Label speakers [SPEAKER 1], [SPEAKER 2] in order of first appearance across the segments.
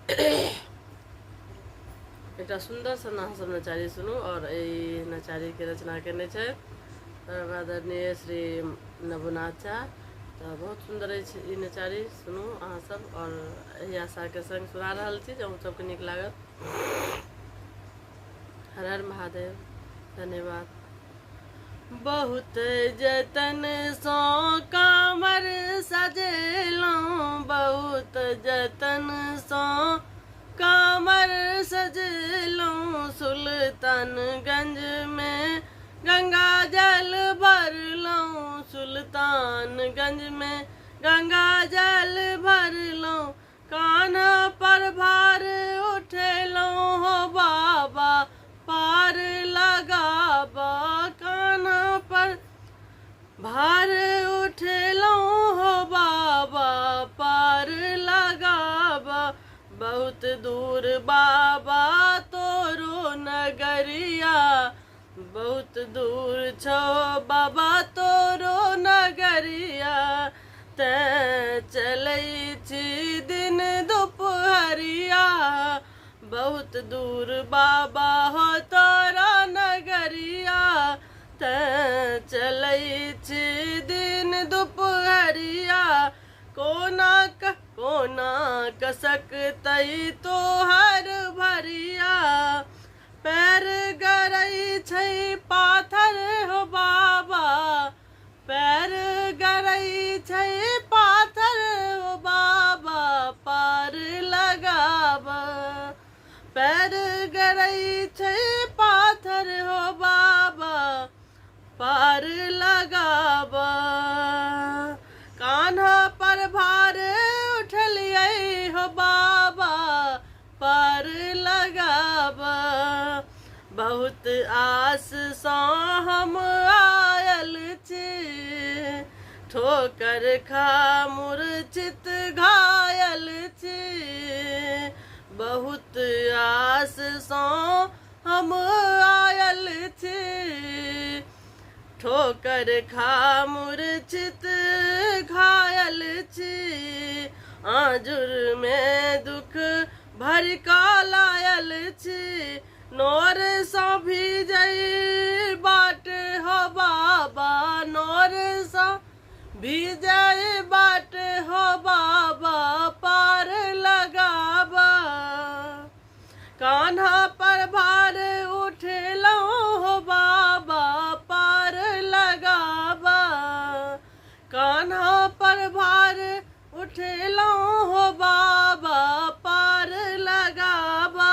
[SPEAKER 1] एक सुंदर सन अहाँ सब नचारी सुनू और ये नचारी के रचना करने छे आदरणीय श्री नवनाथ झा। तो बहुत सुंदर है नचारी सुनू अहाँ सब और यही आशा के संग सुना रहल छी जो सबके निक लागत। हर हर महादेव, धन्यवाद। बहुत जतन सो कामर सजेलौं, बहुत जतन सो कामर सजेलौं, सुल्तानगंज में गंगा जल भरलौं, सुल्तानगंज में गंगा जल भरलौं, कान्हा पर भार उठेलौं हो बाबा पार लगाबा, कान्हा पर भार उठेलौं हो बाबा पार लगाबा। बहुत दूर बाबा तोरो नगरिया, बहुत दूर छो बाबा तोरो नगरिया, ते चलै छी दिन दुपहरिया, बहुत दूर बाबा हो तोरा नगरिया, ते चलै छी दिन दुपहरिया, कोना कसक तई तोहर भरिया, पैर गरई छै पाथर हो बाबा, पैर गरई छै पाथर हो बाबा पार लगाबा, पैर गरई छै पाथर हो बाबा पार लगाबा, कान्हा पर भार उठलियै हो बाबा पार लगाबा। बहुत आस सँ हम आयल छी, ठोकर खा मूर्छित घायल छी, बहुत आस सँ हम आयल छी, ठोकर खा मूर्छित घायल छी, आजुर में दुख भर का लायल छी, नोर सँ भीजै बाट हो बाबा, नोर सँ भीजै बाट हो बाबा पार लगाबा, कान्हा पर भार उठेलौं हो बाबा पार लगाबा, कान्हा पर भार उठेलौं हो बाबा पार लगाबा।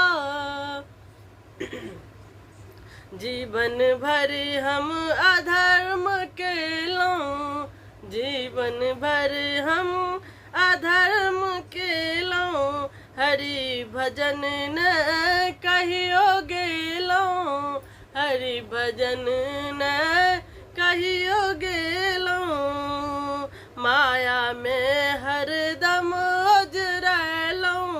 [SPEAKER 1] जीवन भर हम अधर्म केलौं, जीवन भर हम अधर्म केलौं, हरि भजन न कहियो गेलौं, हरि भजन न कहियो गेलौं, माया में हरदम ओझरैलौं,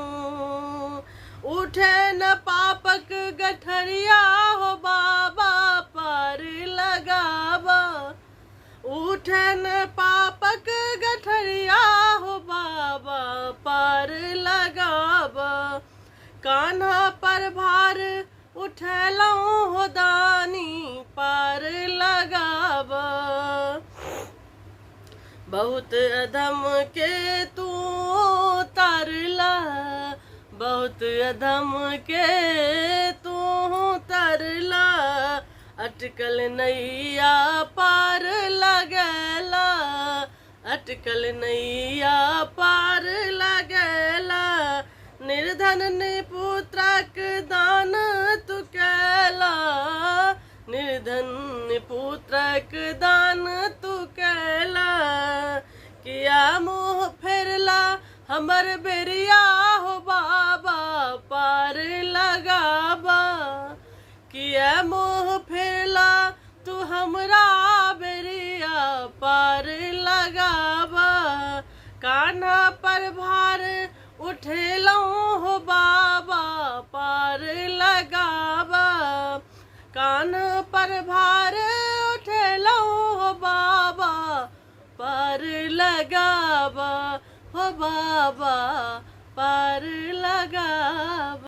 [SPEAKER 1] उठे न पापक गठरिया हो बाबा पार लगाबा, उठे न पापक गठरिया हो बाबा पार लगाबा, कान्हा पर भार उठेलौं हो दानी पार लगाबा। बहुत अधम के तू तरला, बहुत अधम के तू तरला, अटकल नैया पार लगेला, अटकल नैया पार लगेला, निर्धन निपुत्रक दान तू कैला, निर्धन पुत्रक दान तू कैला, किया मुँह फेरला हमर बेरिया हो बाबा पार लगाबा, किया मुँह फेरला तू हमरा बेरिया पार लगाबा, कान्हा पर भार उठेलौं हो बाबा पार लगाबा, कान्हा पर भार उठेलौं हो बाबा पार लगाबा हो बाबा पार लगाव।